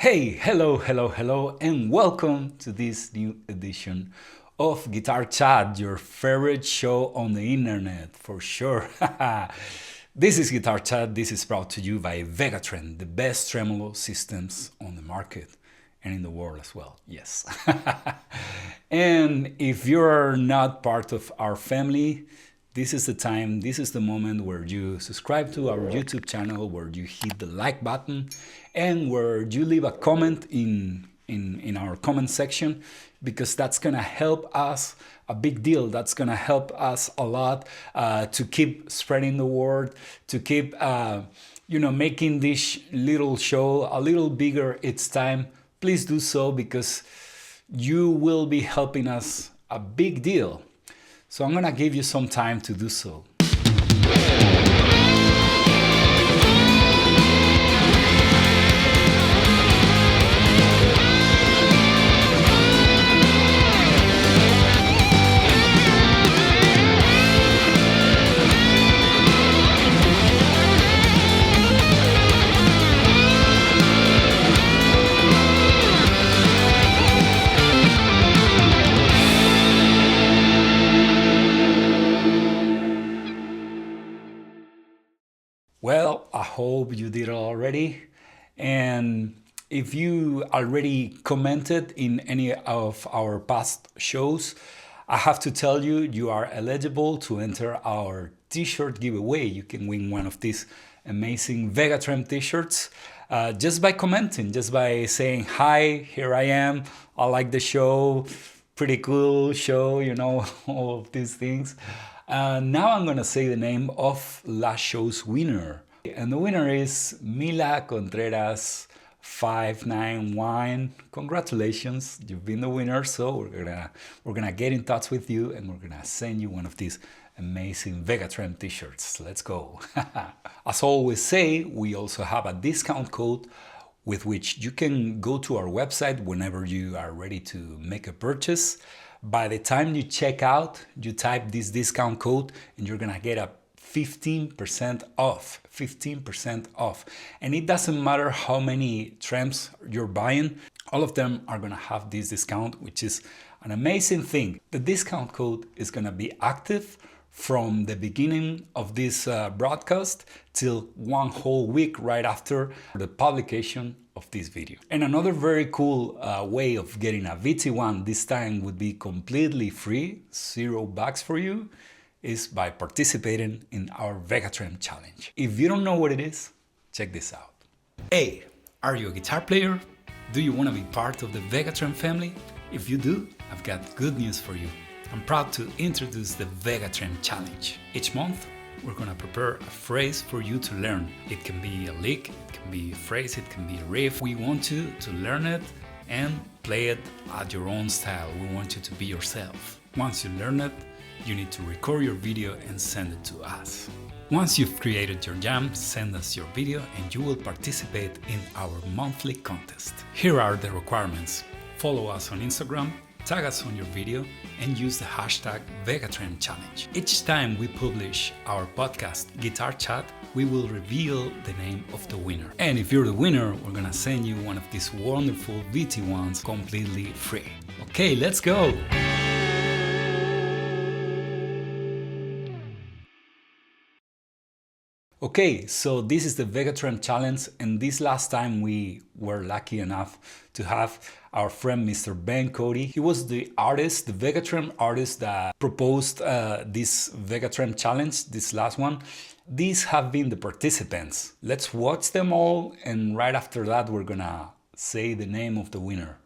Hey, hello, and welcome to this new edition of Guitar Chat, your favorite show on the internet, for sure. This is Guitar Chat. This is brought to you by Vegatrend, the best tremolo systems on the market and in the world as well. Yes. And if you're not part of our family, this is the time, this is the moment where you subscribe to our YouTube channel, where you hit the like button, and where you leave a comment in our comment section, because that's gonna help us a big deal. That's gonna help us a lot to keep spreading the word, to keep making this little show a little bigger each time. Please do so, because you will be helping us a big deal. So I'm gonna give you some time to do so. Well, I hope you did it already. And if you already commented in any of our past shows, I have to tell you, you are eligible to enter our t-shirt giveaway. You can win one of these amazing Vegatrend t-shirts just by commenting, just by saying, hi, here I am, I like the show, pretty cool show, all of these things. Now I'm gonna say the name of last show's winner. And the winner is Mila Contreras 591. Congratulations, you've been the winner. So we're gonna get in touch with you, and we're gonna send you one of these amazing Vegatrend t-shirts. Let's go. As I always say, we also have a discount code with which you can go to our website whenever you are ready to make a purchase. By the time you check out, you type this discount code and you're gonna get a 15% off. 15% off. And it doesn't matter how many trams you're buying, all of them are gonna have this discount, which is an amazing thing. The discount code is gonna be active from the beginning of this broadcast till one whole week right after the publication of this video. And another very cool way of getting a VT1, this time would be completely free, $0 for you, is by participating in our Vegatrend challenge. If you don't know what it is, check this out. Hey, are you a guitar player? Do you want to be part of the Vegatrend family? If you do, I've got good news for you. I'm proud to introduce the Vegatrend challenge. Each month, we're gonna prepare a phrase for you to learn. It can be a lick, it can be a phrase, it can be a riff. We want you to learn it and play it at your own style. We want you to be yourself. Once you learn it, you need to record your video and send it to us. Once you've created your jam, send us your video and you will participate in our monthly contest. Here are the requirements. Follow us on Instagram, tag us on your video, and use the hashtag Vegatrend Challenge. Each time we publish our podcast, Guitar Chat, we will reveal the name of the winner. And if you're the winner, we're gonna send you one of these wonderful VT1s completely free. Okay, let's go! Okay, so this is the Vegatrend Challenge, and this last time we were lucky enough to have our friend Mr. Ben Cody. He was the artist, the Vegatrend artist that proposed this Vegatrend Challenge, this last one. These have been the participants. Let's watch them all, and right after that we're gonna say the name of the winner.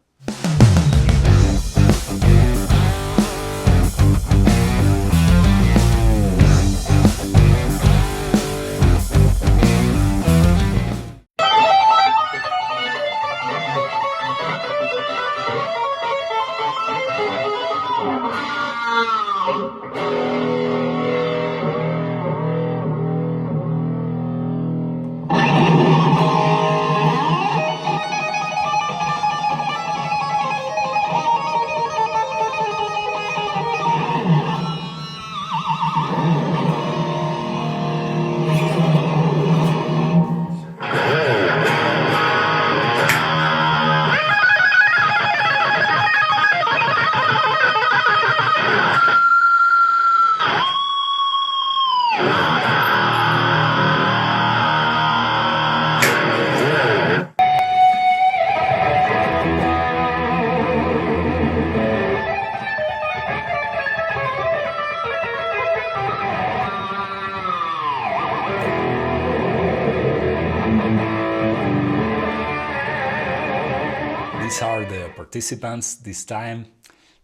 these are the participants this time.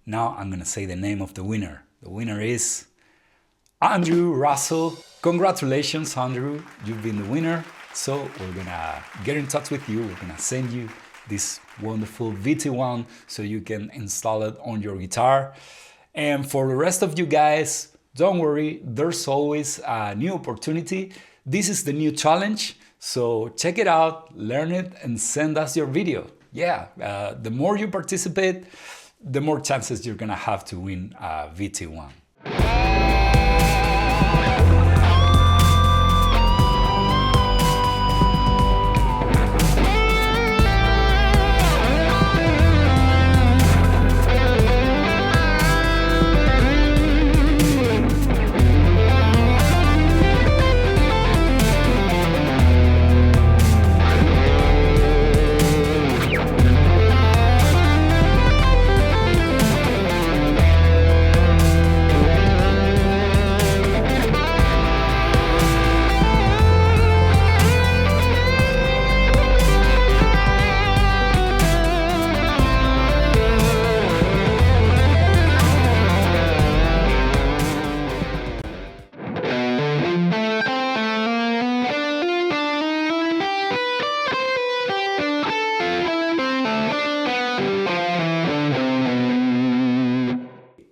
Now I'm gonna say the name of the winner. The winner is Andrew Russell. Congratulations, Andrew. You've been the winner. So we're gonna get in touch with you. We're gonna send you this wonderful VT1 so you can install it on your guitar. And for the rest of you guys, don't worry, there's always a new opportunity. This is the new challenge. So check it out, learn it, and send us your video. Yeah, the more you participate, the more chances you're gonna have to win a VT1.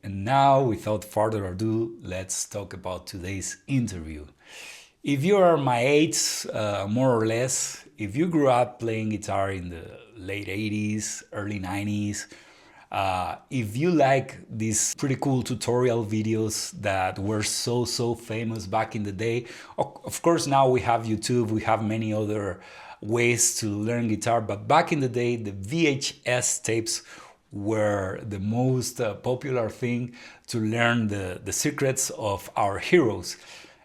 Now, without further ado, let's talk about today's interview. If you are my age, more or less, if you grew up playing guitar in the late 80s, early 90s, if you like these pretty cool tutorial videos that were so famous back in the day, of course now we have YouTube, we have many other ways to learn guitar, but back in the day the VHS tapes were the most popular thing to learn the secrets of our heroes.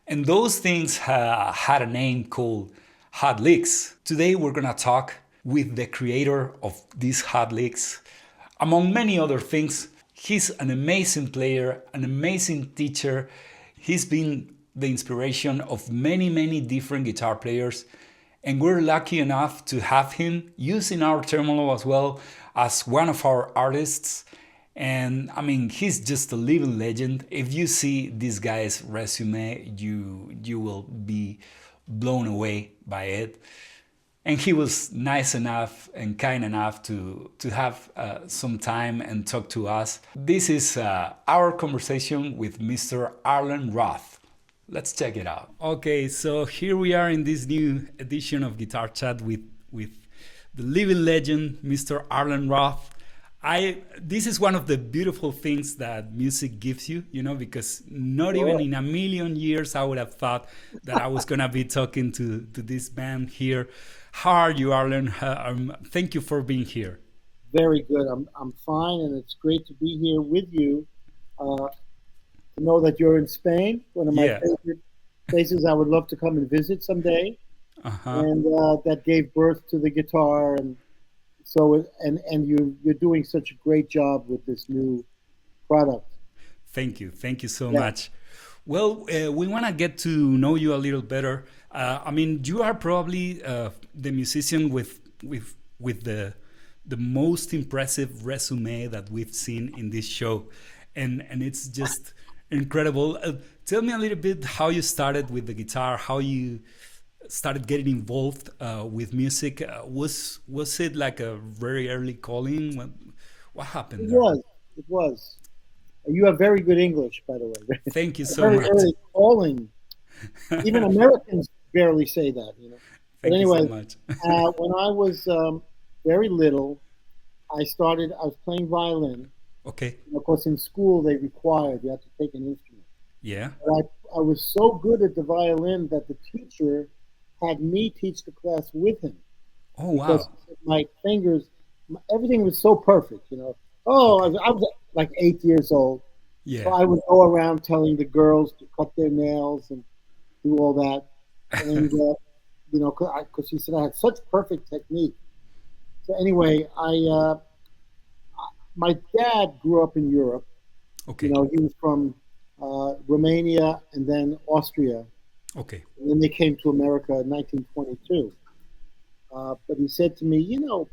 And those things had a name called hot licks. Today we're gonna talk with the creator of these hot licks. Among many other things, he's an amazing player, an amazing teacher. He's been the inspiration of many different guitar players. And we're lucky enough to have him using our terminal as well as one of our artists. And I mean, he's just a living legend. If you see this guy's resume, you will be blown away by it. And he was nice enough and kind enough to have some time and talk to us. This is our conversation with Mr. Arlen Roth. Let's check it out. Okay, so here we are in this new edition of Guitar Chat with the living legend, Mr. Arlen Roth. This is one of the beautiful things that music gives you, you know, because not even in a million years I would have thought that I was gonna be talking to this man here. How are you, Arlen? Thank you for being here. Very good. I'm fine, and it's great to be here with you. To know that you're in Spain, one of my favorite places I would love to come and visit someday. And that gave birth to the guitar, and so you're doing such a great job with this new product. Thank you so much. Well, we want to get to know you a little better. I mean, you are probably the musician with the most impressive resume that we've seen in this show, and it's just incredible. Tell me a little bit how you started with the guitar, how you started getting involved with music. Was it like a very early calling? What happened there? It was. You have very good English, by the way. Thank you so very much. Early calling. Even Americans barely say that, you know. Thank but anyway, you so much. when I was very little, I was playing violin. Okay. And of course, in school, they required you had to take an instrument. Yeah. But I was so good at the violin that the teacher had me teach the class with him. Oh, because wow. my fingers, everything was so perfect, you know. Oh, Okay. I was like 8 years old. Yeah. So I would go around telling the girls to cut their nails and do all that. And, you know, because she said I had such perfect technique. So anyway, my dad grew up in Europe. Okay. You know, he was from Romania and then Austria. Okay. And then they came to America in 1922. But he said to me, you know,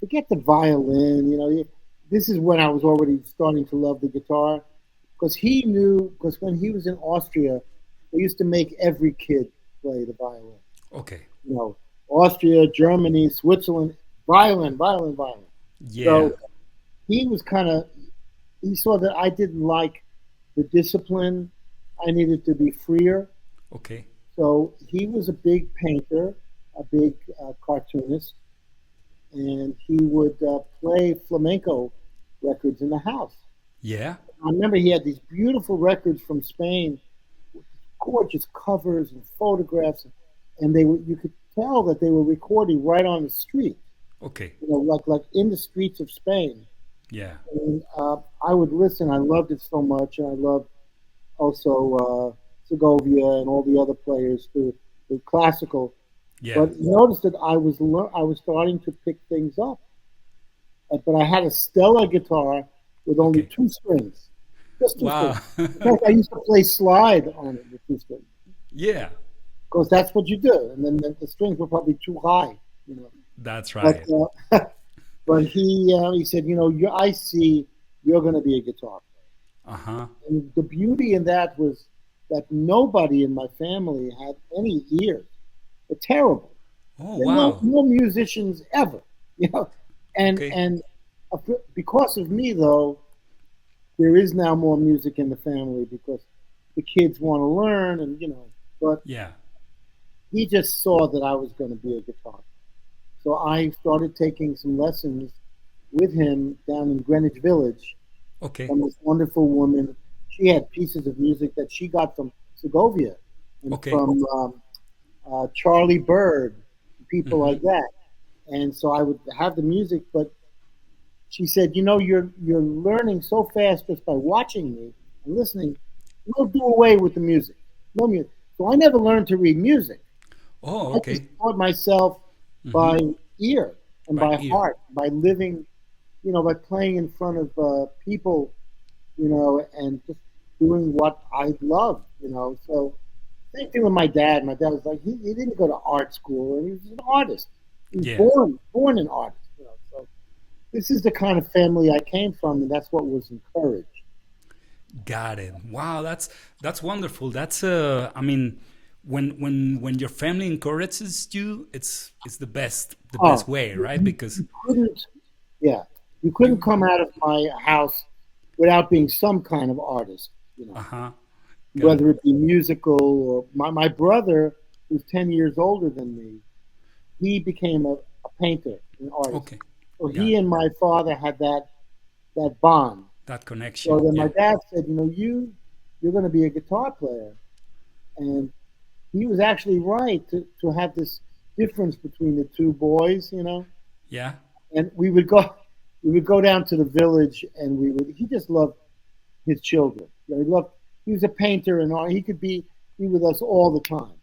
forget the violin. This is when I was already starting to love the guitar because he knew. Because when he was in Austria, they used to make every kid play the violin. Okay. You know, Austria, Germany, Switzerland, violin, violin, violin. Yeah. So he was kind of he saw that I didn't like the discipline. I needed to be freer. Okay. So he was a big painter, a big cartoonist, and he would play flamenco records in the house. Yeah. I remember he had these beautiful records from Spain, with gorgeous covers and photographs, and you could tell that they were recording right on the street, Okay. like in the streets of Spain. Yeah. And I would listen. I loved it so much, and I loved also Segovia and all the other players, the classical. Yeah. But noticed that I was starting to pick things up. But I had a Stella guitar with only Okay. two strings, just two strings. Wow. In fact, I used to play slide on it with two strings Yeah. because that's what you do. And then the strings were probably too high, you know. That's But right. but he said, I see you're going to be a guitar Uh-huh. player. And the beauty in that was that nobody in my family had any ears. They're terrible. Oh, There are no wow. no musicians ever, you know. And Okay. and because of me though, there is now more music in the family because the kids want to learn but Yeah. he just saw that I was going to be a guitar. So I started taking some lessons with him down in Greenwich Village Okay. from this wonderful woman. She had pieces of music that she got from Segovia and Okay. from Charlie Bird, people Mm-hmm. like that. And so I would have the music, but she said, you're learning so fast just by watching me and listening. We'll do away with the music. No music. So I never learned to read music. Oh, I just okay. taught myself Mm-hmm. by ear and By by ear. heart, by living, by playing in front of people, and just doing what I love. So same thing with my dad. My dad was like, he didn't go to art school, and he was an artist. He was Yeah. born an artist. So this is the kind of family I came from, and that's what was encouraged. Got it. Wow, that's wonderful. That's I mean, when your family encourages you, it's the best Oh, way, right? you Because couldn't, yeah, you couldn't you come out of my house without being some kind of artist. uh-huh. Got it. Whether it be musical or my brother, who's 10 years older than me, he became a painter, an artist. Okay. So Got he it. and my father had that bond. That So connection. then my Yeah. dad said, you're going to be a guitar player, and he was actually right to have this difference between the two boys. Yeah. And we would go down to the village, and he just loved his children. He was a painter and art. He could be with us all the time.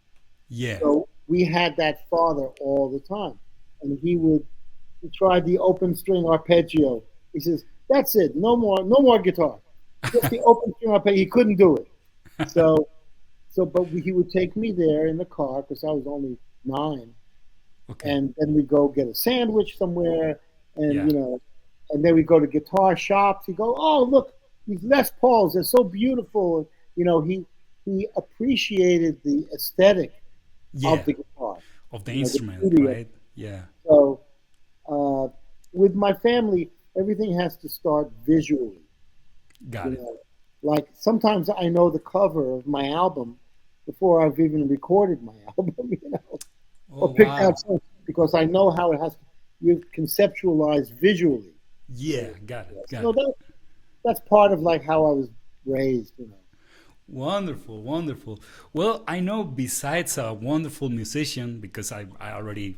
Yeah. So we had that father all the time, and he tried the open string arpeggio. He says, "That's it. No more guitar. Just the open string arpeggio." He couldn't do it. So but he would take me there in the car because I was only 9, Okay. and then we go get a sandwich somewhere, and Yeah. and then we go to guitar shops. He go, "Oh, look, these Les Pauls, they're so beautiful." He appreciated the aesthetic of Yeah. the guitar, Of the the instrument, beauty of it. right? Yeah. So uh, with my family, everything has to start visually. Got You it. know, like sometimes I know the cover of my album before I've even recorded my album. Oh, Or picked out wow. songs because I know how it has to be conceptualized visually. Yeah. Got it. Got So it. that's part of like how I was raised. Wonderful, wonderful. Well, I know besides a wonderful musician, because I already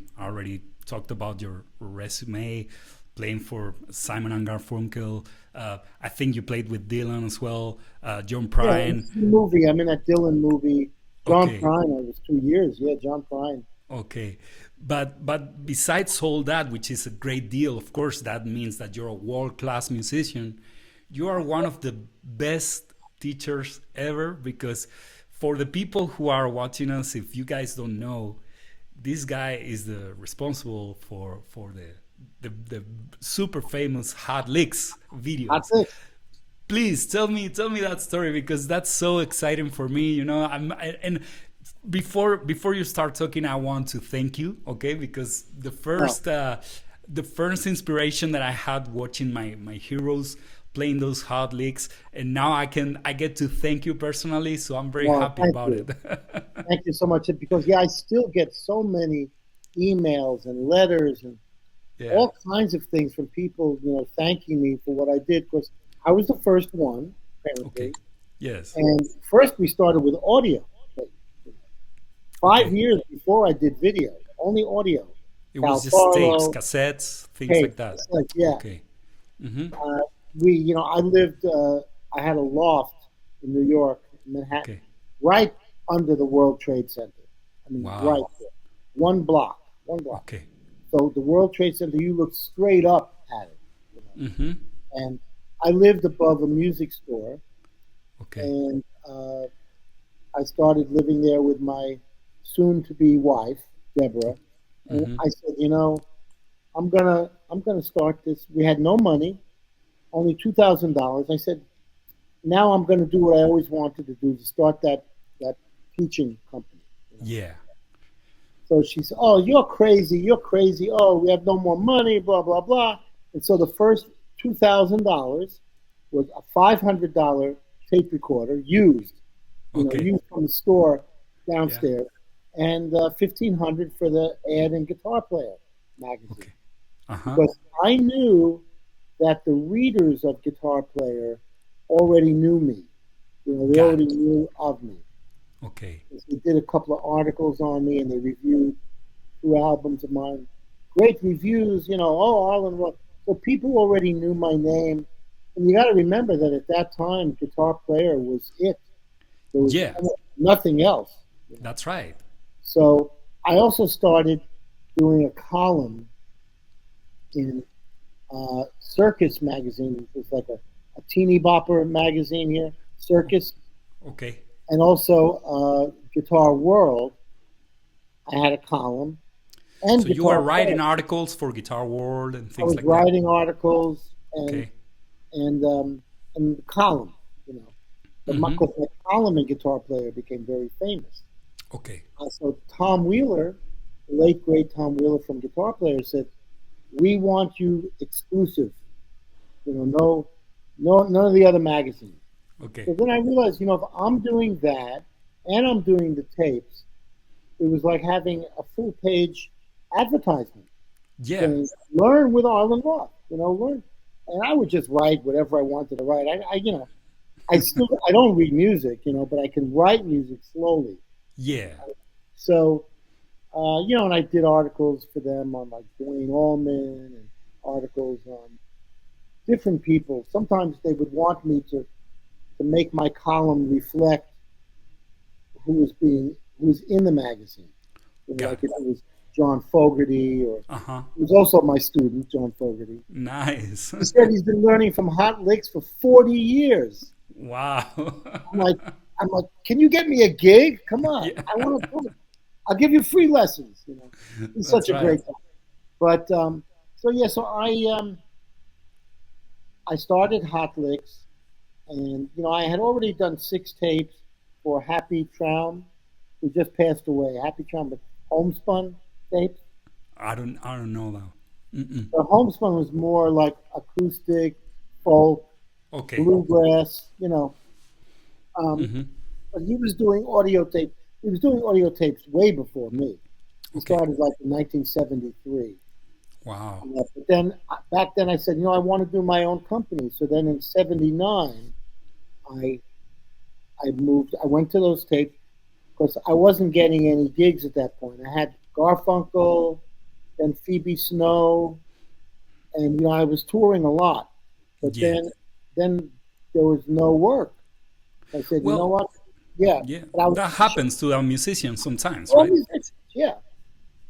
talked about your resume, playing for Simon and Garfunkel. I think you played with Dylan as well, John Yeah, in Prine. the movie, I'm in that Dylan movie. John Okay, Prine, I was 2 years. Yeah, John Prine. okay. But besides all that, which is a great deal, of course, that means that you're a world class musician. You are one of the best teachers ever because for the people who are watching us, if you guys don't know, this guy is the responsible for the the super famous hot licks That's videos. it. Please tell me that story, because that's so exciting for me. And before you start talking, I want to thank you, okay? Because No, the first inspiration that I had watching my heroes playing those hot licks, and now I get to thank you personally, so I'm very no, happy thank about you. it. Thank you so much. Because, yeah, I still get so many emails and letters and Yeah. all kinds of things from people, thanking me for what I did. Because I was the first one, Okay. apparently. Yes. And first we started with audio. Like, 5 Okay. years before I did video, only audio. It Cal was just tapes, Farlow, cassettes, things tape. like that. It's like, yeah. Okay. Mm-hmm. I lived, I had a loft in New York, Manhattan, Okay. right under the World Trade Center. I mean, right Wow. there. One block. Okay. So the World Trade Center, you look straight up at it. You know. Mm-hmm. And I lived above a music store, Okay. and I started living there with my soon-to-be wife, Deborah. And Mm-hmm. I said, I'm gonna start this. We had no money, only $2,000. I said, now I'm going to do what I always wanted to do, to start that teaching company. Yeah. So she said, "Oh, you're crazy! You're crazy! Oh, we have no more money! Blah blah blah." And so the first $2,000 was a $500 tape recorder, used, Okay. used from the store Yeah. downstairs, and 1,500 for the ad and guitar player magazine. Okay. Uh-huh. Because I knew that the readers of Guitar Player already knew me. They Got already it. knew of me. Okay. They did a couple of articles on me, and they reviewed 2 albums of mine. Great reviews, Arlen Roth. So people already knew my name. And you got to remember that at that time, Guitar Player was it. There was Yeah. almost nothing else. That's right. So I also started doing a column in Circus magazine, which was like a teeny bopper magazine here, Circus, Okay. and also Guitar World. I had a column, and So you were Guitar writing Player. articles for Guitar World and I things was like that. writing articles and Okay. and um, and the column, you know. But Mm-hmm. 'cause my column in Guitar Player became very famous. Okay. So Tom Wheeler, the late great Tom Wheeler from Guitar Player, said, "We want you exclusive. No, none of the other magazines." Okay. So then I realized, if I'm doing that and I'm doing the tapes, it was like having a full page advertisement Yeah. saying, "Learn with Arlen Roth." Learn. And I would just write whatever I wanted to write. I don't read music, but I can write music slowly. Yeah. So, and I did articles for them on like Dwayne Allman, and articles on different people. Sometimes they would want me to make my column reflect who was in the magazine. Got Like it. if it was John Fogerty, or Uh-huh. he was also my student, John Fogerty. Nice. He said he's been learning from hot licks for 40 years. Wow. I'm like, I'm like, can you get me a gig? Come on, Yeah. I want to. I'll give you free lessons. He's such That's a right. great guy. But so yeah, so I started Hot Licks, and I had already done 6 tapes for Happy Traum, who just passed away. Happy Traum, but homespun tapes. I don't know that. Mm-mm. The homespun was more like acoustic, folk, Okay. bluegrass, Um, Mm-hmm. but he was doing audio tape. He was doing audio tapes way before me. He Okay. started like in 1973. Wow. But then back then I said, I want to do my own company. So then in '79, I I moved. I went to those tapes because I wasn't getting any gigs at that point. I had Garfunkel, then Phoebe Snow, and I was touring a lot. But Yeah. then there was no work. I said, you know Well, what? Yeah, yeah, but I was that teaching. happens to our musicians sometimes, All right? musicians, yeah.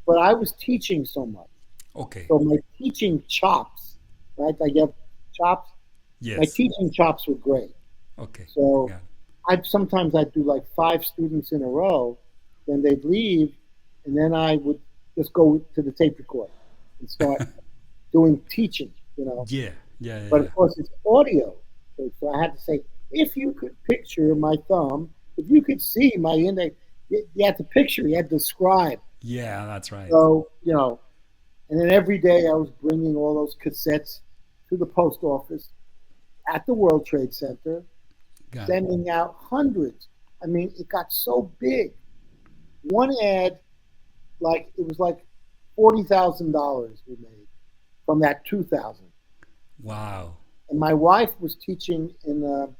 But I was teaching so much. Okay. So my teaching chops, right? I get chops. My Yes. teaching chops were great. Okay. So Yeah. I'd do like 5 students in a row, then they'd leave, and then I would just go to the tape recorder and start. doing teaching, you know. Yeah, yeah, yeah, But yeah. of course, it's audio. So I had to say, if you could picture my thumb, if you could see my index, you had to picture, you had to describe. Yeah, that's right. So, you know, and then every day I was bringing all those cassettes to the post office at the World Trade Center, Got it. sending out hundreds. I mean, it got so big. One ad, like it was like $40,000 we made from that 2,000. Wow. And my wife was teaching in an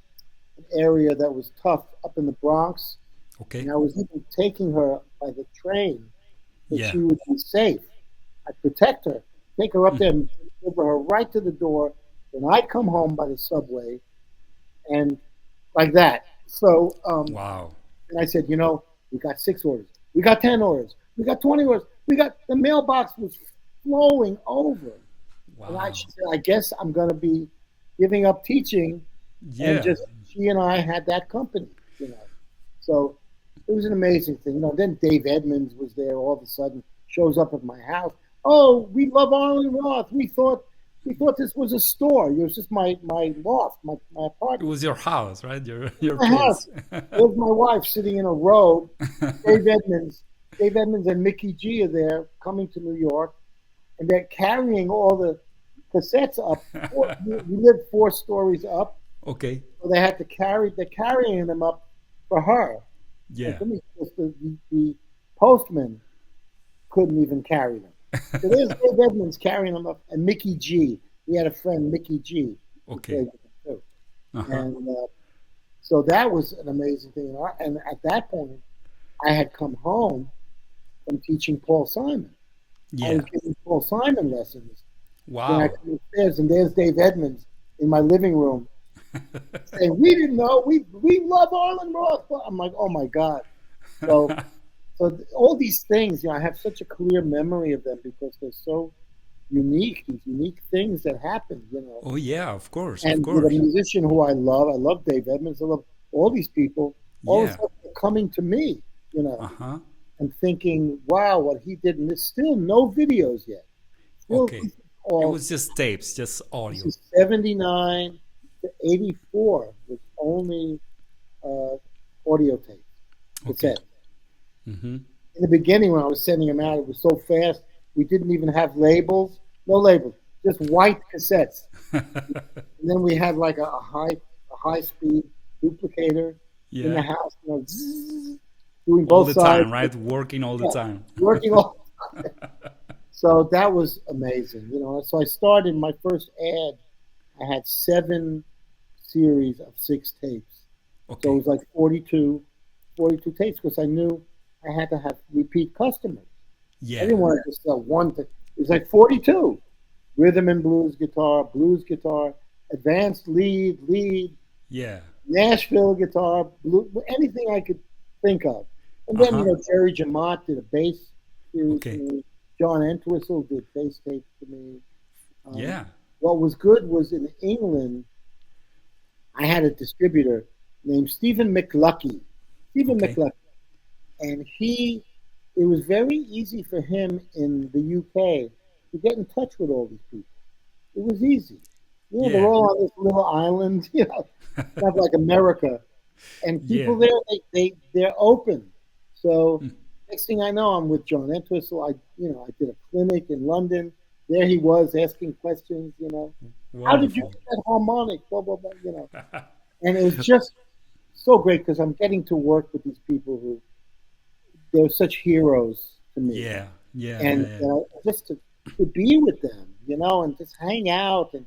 area that was tough up in the Bronx, and Okay. I was even taking her by the train so Yeah. she would be safe. I'd protect her, take her up there and deliver her right to the door. Then I'd come home by the subway and like that. So, Wow. and I said, you know, we got 6 orders, we got 10 orders, we got 20 orders, we got the mailbox was flowing over. And Wow. she said, I guess I'm going to be giving up teaching, and Yeah. just she and I had that company, you know. So it was an amazing thing. You know, then Dave Edmonds was there all of a sudden, shows up at my house. Oh, we love Arlen Roth. We thought this was a store. It was just my loft, my It apartment. was your house, right? Your My house. place. There's my wife sitting in a robe. Dave Edmonds. Dave Edmonds and Mickey G are there coming to New York, and they're carrying all the cassettes up. We lived 4 stories up, Okay. so they had to carry. They're carrying them up for her, and Yeah. for me, because the postman couldn't even carry them. So there's Dave Edmonds carrying them up, and Mickey G. We had a friend, Mickey G. Who Okay. played with him too, Uh-huh. and so that was an amazing thing. And at that point, I had come home from teaching Paul Simon. I Yeah. was giving Paul Simon lessons. Then I Wow. come upstairs, and there's Dave Edmonds in my living room saying, "We didn't know. We love Arlen Roth." I'm like, "Oh my god!" So all these things, you know, I have such a clear memory of them because they're so unique. These unique things that happen, you know. Oh yeah, of course, of And with a course. musician who I love Dave Edmonds. I love all these people. All of a Yeah. sudden, they're coming to me, you know, Uh-huh. and thinking, "Wow, what he did!" And there's still no videos yet. Still, Okay. this is It all. was just tapes, just This audio. is 79 to 84 with only uh, audio tape, Okay. cassette. Mm-hmm. In the beginning, when I was sending them out, it was so fast. We didn't even have labels, no labels, just white cassettes. And then we had like a high speed duplicator in the Yeah. house, you know, zzz, doing All both the sides, time, right? Working all the yeah, time. working all. So that was amazing, you know. So I started my first ad. I had 7 series of 6 tapes. So it Okay. was like 42 tapes because I knew I had to have repeat customers. I Yeah. didn't want to just sell one thing. It was like 42 rhythm and blues guitar, advanced lead, Yeah. Nashville guitar, anything I could think of. And then, you Uh-huh. know, Jerry Jamont did a bass series for Okay. me. John Entwistle did bass tapes for me. Um, Yeah. what was good was in England, I had a distributor named Stephen McLucky. Stephen Okay. McLucky. And it was very easy for him in the UK to get in touch with all these people. It was easy. You know, they're Yeah. all on this little island, you know, not like America. And Yeah. people there, they're open. So Mm. next thing I know, I'm with John Entwistle. I did a clinic in London. There he was asking questions, you know, how did you Wonderful. get that harmonic, blah, blah, blah, you know. And it was just so great because I'm getting to work with these people who they're such heroes to me, Yeah. Yeah. and Yeah. Yeah. just to be with them, you know, and just hang out and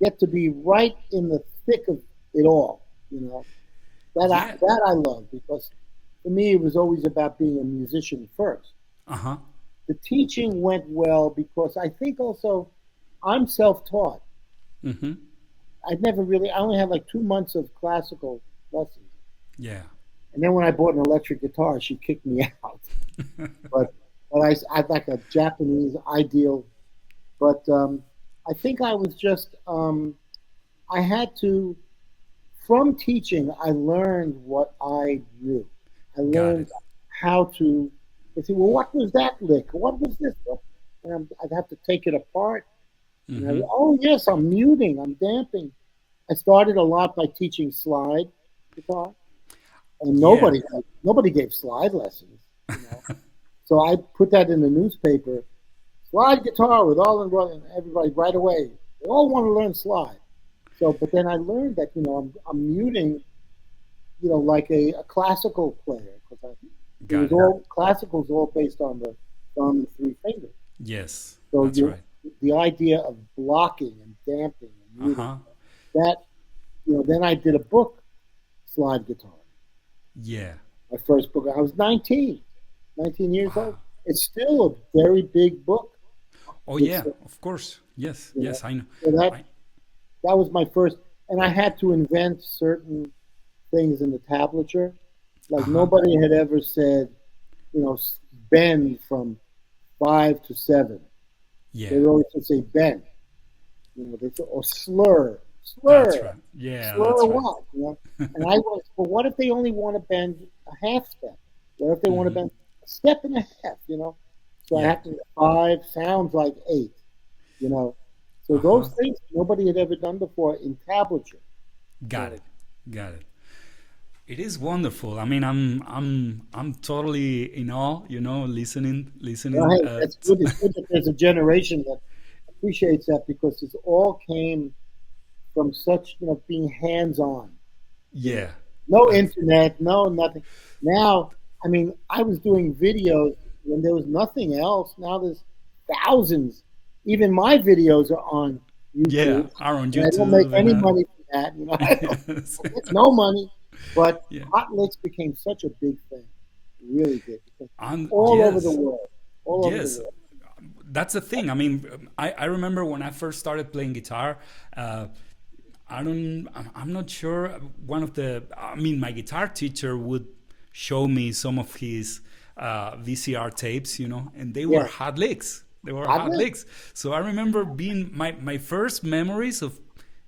get to be right in the thick of it all, you know. Yeah. That I love because for me it was always about being a musician first. Uh-huh. The teaching went well because I think also I'm self-taught. Mm-hmm. I only had like 2 months of classical lessons. Yeah. And then when I bought an electric guitar, she kicked me out. But I'd like a Japanese ideal. But I think I was just I had to from teaching. I learned what I knew. I Got learned it. how to. They say, well, what was that lick? What was this? And I'd have to take it apart And oh yes, I'm muting, I'm damping. I started a lot by teaching slide guitar, and Yeah. nobody gave slide lessons, you know. So I put that in the newspaper, slide guitar with all in one, and everybody right away, they all want to learn slide. So, but then I learned that I'm muting, like a classical player, because it was Got it. all classical is all based on the thumb and three fingers. Yes, So that's right. the idea of blocking and damping and Uh muting, huh. that then I did a book, slide guitar. Yeah. My first book. I was 19 years old. Wow. It's still a very big book. Oh It's yeah, of course. Yes, you know yes, I know. so I that was my first, and I had to invent certain things in the tablature. Like uh-huh. nobody had ever said, bend from 5 to 7. They Yeah. would always just say bend. They say, or That's slur, right. Yeah, slur that's right. what? And I was, but what if they only want to bend a half step? What if they want to bend a step and a half? So I Yeah. have to 5 sounds like 8. You know, so Uh-huh. those things nobody had ever done before in tablature. Got So it. Got it. It is wonderful. I mean, I'm totally in awe, listening hey, that's good. It's good that there's a generation that appreciates that because it all came from such being hands on. You know, yeah. no That's internet, no nothing. Now, I mean, I was doing videos when there was nothing else. Now there's thousands. Even my videos are on yeah, YouTube, are on and I don't make YouTube and any money from that. yes. I get no money. But Yeah. hot licks became such a big thing. It really did. And All over the yes. world. All over the Yes. world. That's the thing. I mean, I remember when I first started playing guitar, uh, I'm not sure. I mean, my guitar teacher would show me some of his VCR tapes, and they were Yeah. hot licks. They were Hot hot licks. licks. So I remember being my first memories of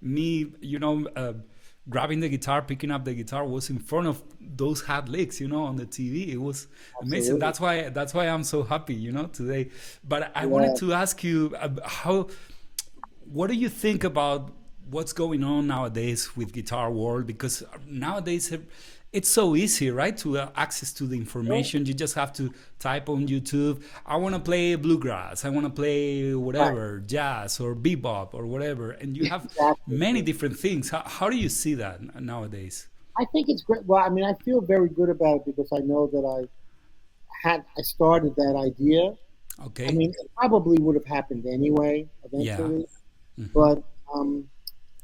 me, grabbing the guitar, picking up the guitar was in front of those hot licks, on the TV. It was amazing. Absolutely. That's why I'm so happy, today. But I wanted Yeah. to ask you what do you think about what's going on nowadays with guitar world? Because nowadays it's so easy, right, to access to the Sure. information. You just have to type on YouTube, I want to play bluegrass, I want to play Right. whatever, jazz or bebop or whatever, and you have Exactly. many different things. How do you see that nowadays? I think it's great. Well, I mean, I feel very good about it because I know that I started that idea. I Okay. mean, it probably would have happened anyway, Yeah. eventually. Hmm. But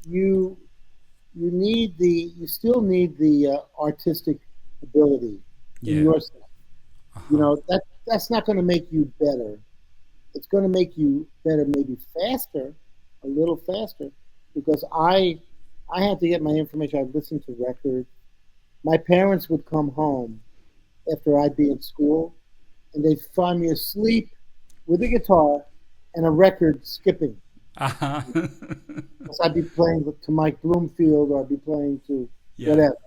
you you still need the artistic ability in Yeah. yourself. Uh-huh. That's not going to make you better. It's going to make you better, maybe faster, a little faster, because I had to get my information. I listened to records. My parents would come home after I'd be in school, and they'd find me asleep with a guitar and a record skipping. Uh-huh. Because I'd be playing to Mike Bloomfield or I'd be playing to Yeah. whatever.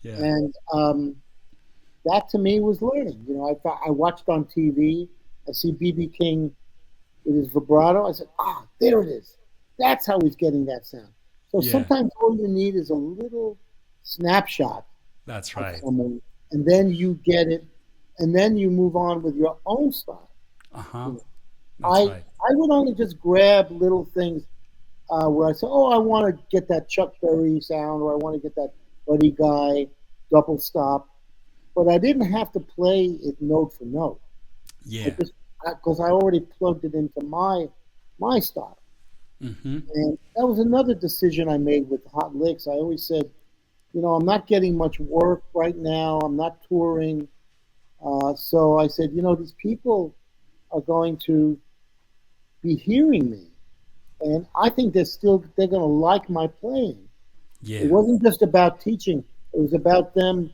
Yeah. And that to me was learning. I watched on TV. I see BB King with his vibrato. I said, there it is. That's how he's getting that sound. So Yeah. sometimes all you need is a little snapshot That's of right. someone, and then you get it, and then you move on with your own style. Uh-huh. You know, That's right. I would only just grab little things where I say, oh, I want to get that Chuck Berry sound, or I want to get that Buddy Guy double stop, but I didn't have to play it note for note. I Yeah. just because I already plugged it into my style. Mm-hmm. And that was another decision I made with Hot Licks. I always said, I'm not getting much work right now. I'm not touring. So I said, these people are going to be hearing me. And I think they're going to like my playing. It Yeah. wasn't just about teaching. It was about them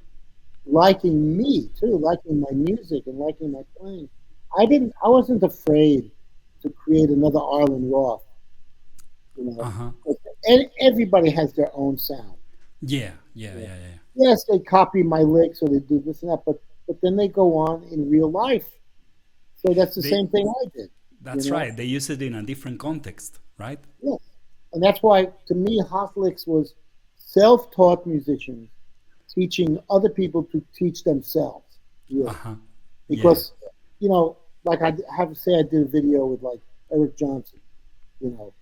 liking me too, liking my music and liking my playing. I wasn't afraid to create another Arlen Roth, you know. Uh-huh. Everybody has their own sound. Yeah. Yeah. You know. Yeah. Yeah. Yes, they copy my licks or they do this and that, but then they go on in real life. So that's the They same thing I did, you That's know. right. They use it in a different context. right? Yes. And that's why, to me, Hot Licks was self-taught musicians teaching other people to teach themselves. Uh Really. huh. Yeah. Because, you know, like I have to say, I did a video with like Eric Johnson, you know,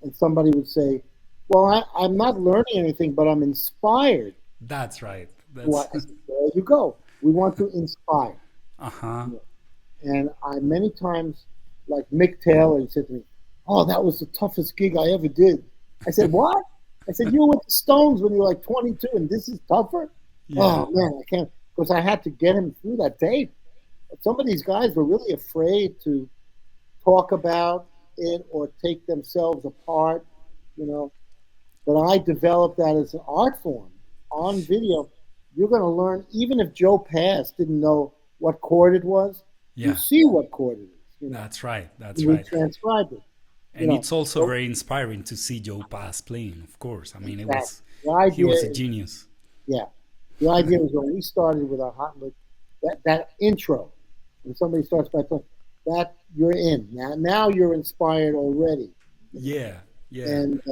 and somebody would say, well, I'm not learning anything, but I'm inspired. That's right. What That's I said, there you go. We want to inspire. uh huh. You know. And I many times, like Mick Taylor, he said to me, "Oh, that was the toughest gig I ever did." I said, "What?" I said, "You were with the Stones when you were like 22, and this is tougher." Yeah. Oh man, I can't, because I had to get him through that tape. But some of these guys were really afraid to talk about it or take themselves apart, you know. But I developed that as an art form on video. You're going to learn, even if Joe Pass didn't know what chord it was, you Yeah. see what chord it is, you know. That's right. That's And we right. transcribed it, you And know. it's also So very inspiring to see Joe Pass playing. Of course. I mean, exactly. The he idea was a is, genius. yeah, the idea is when we started with our hot lick, that intro, when somebody starts by playing, that you're in. Now you're inspired already, you know. Yeah. Yeah. And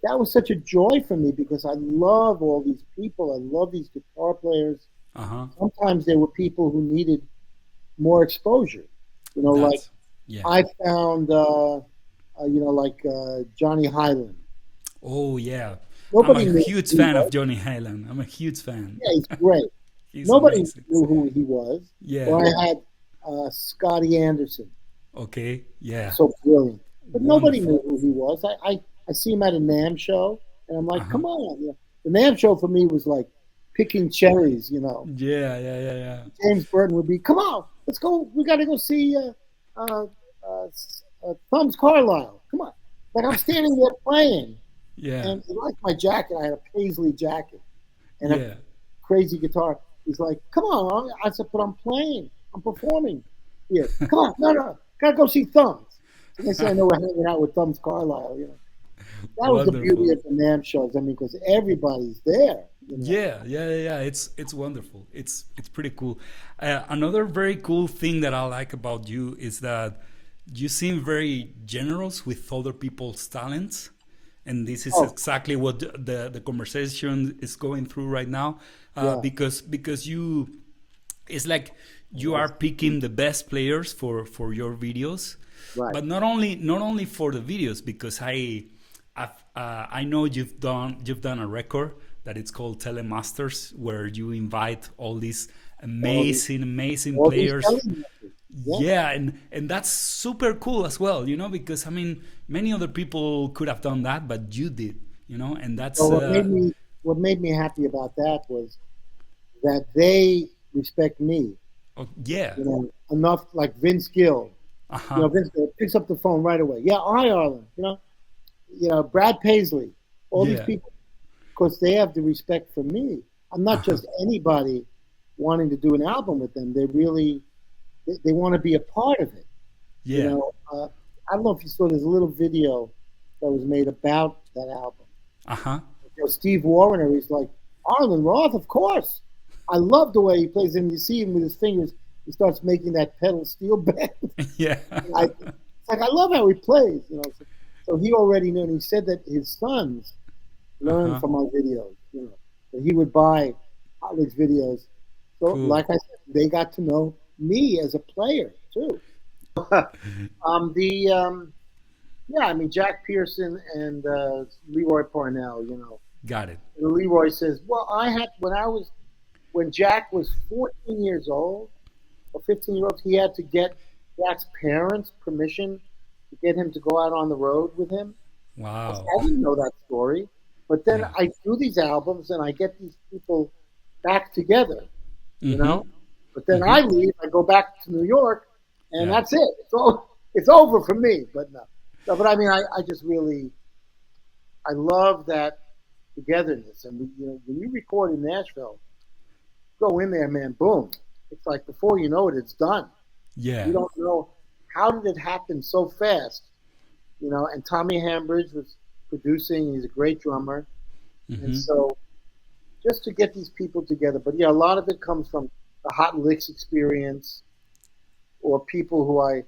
that was such a joy for me because I love all these people. I love these guitar players. Uh huh. Sometimes there were people who needed more exposure. You know, like That's yeah. I found, Johnny Hyland. Oh yeah. I'm a Nobody knew huge who he fan of was. Johnny Hyland. I'm a huge fan. Yeah, he's great. He's Nobody amazing. knew who he was. Yeah. Or I had Scotty Anderson, Okay. Yeah. so brilliant. But nobody Wonderful. knew who he was. I see him at a NAMM show, and I'm Uh like, huh. come on. You know, the NAMM show for me was like picking cherries, you know. Yeah. Yeah. Yeah. Yeah. James Burton would be, come on, let's go. We got to go see uh, Thumbs Carlisle. Come on. Like I'm standing there playing, Yeah. and he liked my jacket. I had a paisley jacket and a Yeah. crazy guitar. He's like, come on. I said, but I'm playing. I'm performing here. Come on. No. Got to go see Thumbs. And they say, I know we're hanging out with Thumbs Carlisle, you know. That was the beauty Wonderful. of the NAMM shows. I mean, because everybody's there, you know. Yeah, yeah, yeah, yeah. It's wonderful. It's pretty cool. Another very cool thing that I like about you is that you seem very generous with other people's talents, and this is Oh, exactly what the conversation is going through right now. yeah. Because you, it's like you are picking the best players for your videos, Right. but not only for the videos, because I know you've done a record that it's called Telemasters, where you invite all these All these, amazing all these players. televisions. Yeah. Yeah, and that's super cool as well, because I mean many other people could have done that, but you did, and that's Well, what made me happy about that was that they respect me, oh, yeah, you know, enough like Vince Gill. You uh-huh, know, Vince Gill picks up the phone right away. Yeah, hi, Arlen. Brad Paisley, all these yeah, people, because they have the respect for me. I'm not uh-huh, just anybody wanting to do an album with them. They want to be a part of it. You yeah, know, I don't know if you saw this little video that was made about that album. uh-huh, Steve Wariner, he's like, Arlen Roth, of course. I love the way he plays, and you see him with his fingers. He starts making that pedal steel bend. yeah, It's like I love how he plays. So he already knew, and he said that his sons learned uh-huh, from our videos. That he would buy Holly's videos. So, cool, like I said, they got to know me as a player too. The Yeah, I mean Jack Pearson and Leroy Parnell. got it, And Leroy says, "Well, when Jack was 14 years old or 15 years old, he had to get Jack's parents' permission to get him to go out on the road with him." I said, wow, I didn't know that story. But then yeah, I do these albums and I get these people back together, you mm-hmm, know. But then mm-hmm, I leave, I go back to New York, and yeah, that's it. It's over for me. But no. But I mean, I just really, I love that togetherness. And when you record in Nashville, go in there, man, boom. It's like before you know it, it's done. You yeah, don't know how did it happen so fast, And Tommy Hambridge was producing. He's a great drummer, and mm-hmm, so just to get these people together. But yeah, a lot of it comes from the Hot Licks experience, or people who I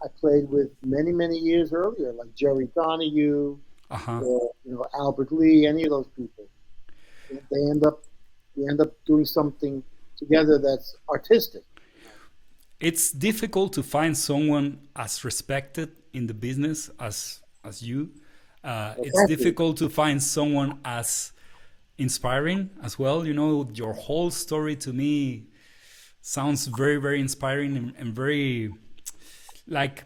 I played with many years earlier, like Jerry Donahue, Uh-huh. or Albert Lee, any of those people. They end up we end up doing something together that's artistic. It's difficult to find someone as respected in the business as you. Well, It's thank you. difficult to find someone as inspiring as well. You know, your whole story to me sounds very inspiring and very like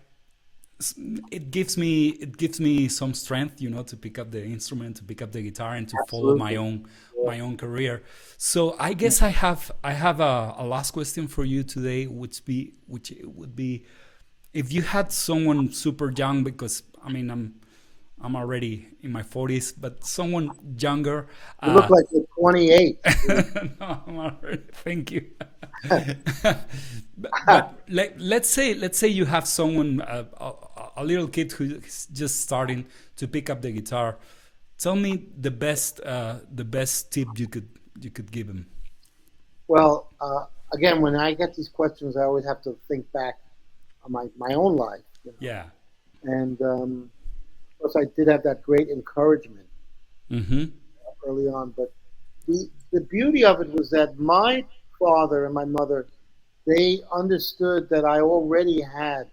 it gives me some strength, you know, to pick up the instrument, to pick up the guitar, and to follow my Absolutely. own Yeah. my own career. So I guess I have a last question for you today, which it would be, if you had someone super young, because I mean I'm already in my 40s, but someone younger. You look like you're 28. No, I'm already, thank you. But let's say you have someone, a little kid who's just starting to pick up the guitar. Tell me the best tip you could give him. Well, again, when I get these questions, I always have to think back on my own life, Yeah. and of course, I did have that great encouragement Mm-hmm. early on. But the beauty of it was that my father and my mother, they understood that I already had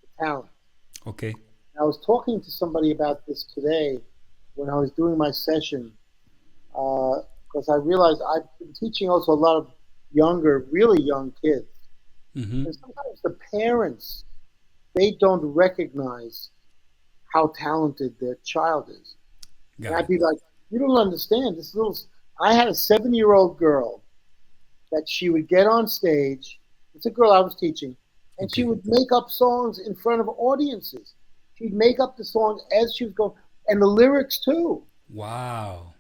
the talent. Okay. I was talking to somebody about this today when I was doing my session, because I realized I've been teaching also a lot of younger, really young kids, Mm-hmm. and sometimes the parents, they don't recognize how talented their child is. And Got I'd it. be like, you don't understand. This little, I had a 7-year-old girl that she would get on stage. It's a girl I was teaching, and she Okay. would make up songs in front of audiences. She'd make up the songs as she was going, and the lyrics too. Wow.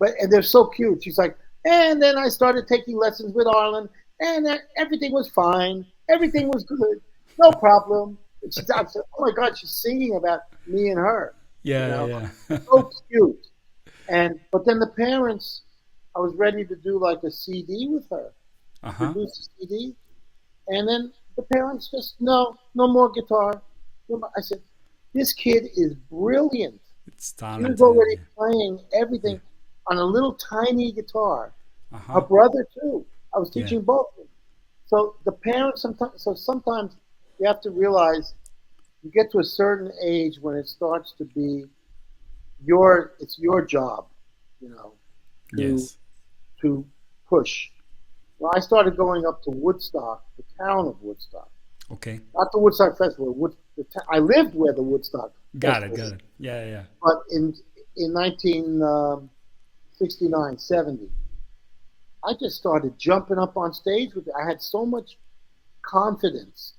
And they're so cute. She's like, and then I started taking lessons with Arlen, and everything was fine. Everything was good. No problem. And I said, oh my God, she's singing about me and her. You Yeah, know, yeah. so cute. But then the parents, I was ready to do like a CD with her, Uh-huh. produce a CD, and then the parents just no more guitar. I said, this kid is brilliant. It's She was talented. already playing Yeah. everything on a little tiny guitar. Her Uh-huh. brother too. I was Yeah. teaching both. So the parents sometimes you have to realize you get to a certain age when it starts to be it's your job, you know, to Yes. to push. Well, I started going up to Woodstock, the town of Woodstock, Okay. not the Woodstock Festival. I lived where the Woodstock Got it. Festival, Got it. Yeah, yeah. but in 1969, 70, I just started jumping up on stage with it. I had so much confidence,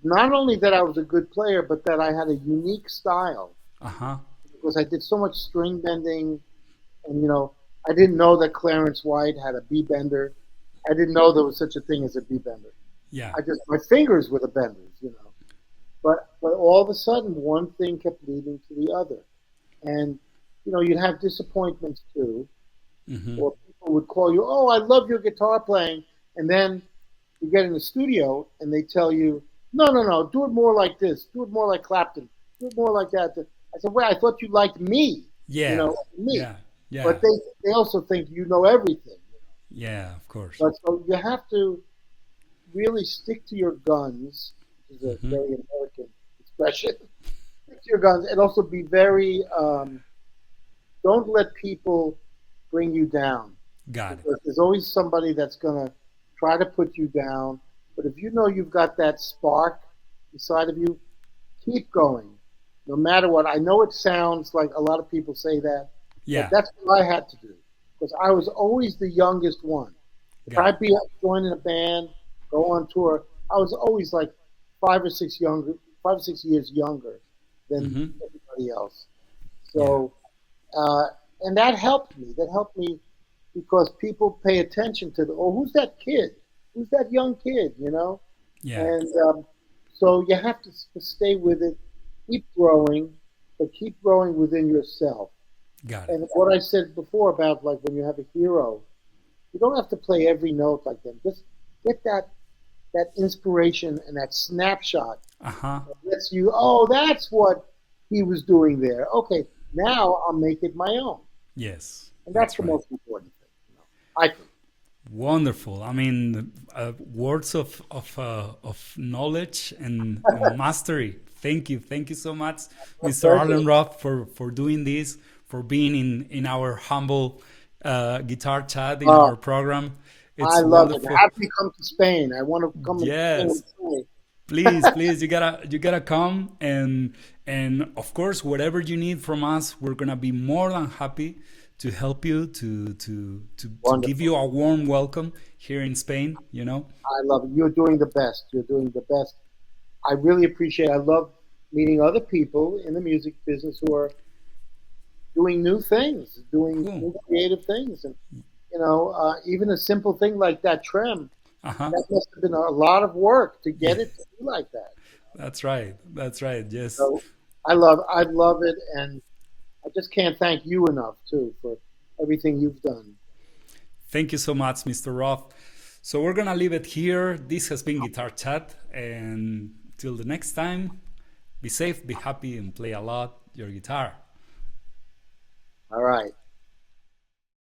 not only that I was a good player, but that I had a unique style Uh-huh. because I did so much string bending. And I didn't know that Clarence White had a B bender. I didn't know there was such a thing as a B bender. Yeah. I just my fingers were the benders. But all of a sudden, one thing kept leading to the other, and you'd have disappointments too, Mm-hmm. or people would call you, "Oh, I love your guitar playing," and then you get in the studio and they tell you, "No, do it more like this. Do it more like Clapton. Do it more like that." I said, "Wait, I thought you liked me, Yeah. me." Yeah. But Yeah. they also think you know everything. Yeah, of course. But so you have to really stick to your guns, which is a Mm-hmm. very American expression. Stick to your guns, and also be very. Don't let people bring you down, Got it. because there's always somebody that's gonna try to put you down. But if you know you've got that spark inside of you, keep going, no matter what. I know it sounds like a lot of people say that, but Yeah. that's what I had to do because I was always the youngest one. If Got it. I'd be joining a band, go on tour, I was always like 5 or 6 years younger than Mm-hmm. everybody else. Yeah. So, uh, and that helped me. That helped me because people pay attention to who's that kid? Who's that young kid? Yeah. And so you have to stay with it, keep growing, but keep growing within yourself. Got it. And what I said before about like when you have a hero, you don't have to play every note like them. Just get that that inspiration and that snapshot Uh-huh. that lets you, oh, that's what he was doing there. Okay, now I'll make it my own. Yes, And that's that's the right. most important thing, I think. Wonderful. I mean, words of knowledge and mastery. Thank you so much, A Mr. pleasure. Arlen Roth, for doing this, for being in our humble guitar chat in Uh, our program. I It's love it. wonderful. Have me come to Spain. I want to come to Spain Yes, and play. please, you gotta come, and of course, whatever you need from us, we're gonna be more than happy to help you to give Wonderful. you a warm welcome here in Spain. I love it. You're doing the best. You're doing the best. I really appreciate it. I love meeting other people in the music business who are doing new things, doing Cool. new creative things. And, even a simple thing like that trem, Uh-huh. that must have been a lot of work to Yeah, get it to be like that. that's right. That's right. Yes. So I love it. And I just can't thank you enough, too, for everything you've done. Thank you so much, Mr. Roth. So we're gonna leave it here. This has been Guitar Chat, and till the next time, be safe, be happy, and play a lot your guitar. All right.